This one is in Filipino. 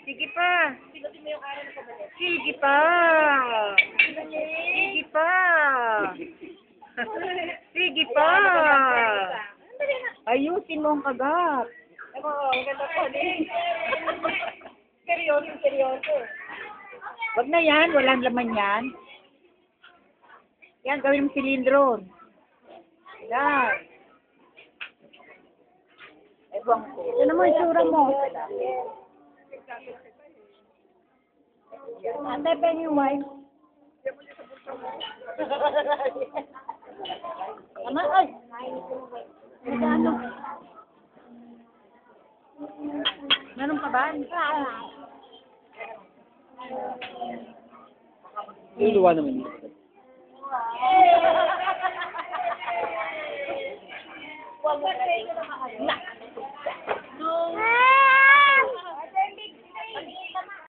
Sige pa. Sige pa. Sige pa. Sige pa. Ayusin mo ang kagat. Maganda po, seryoso, seryoso. Wag na yan. Walang laman yan. Yan, gawin mo silindro. Yan. Ewan ko. Ito naman yung sura mo. Ate, Pennywise. Ama, ay! Ano? Meron pa ba? Luluwa naman yun. Huwag mo na rin na.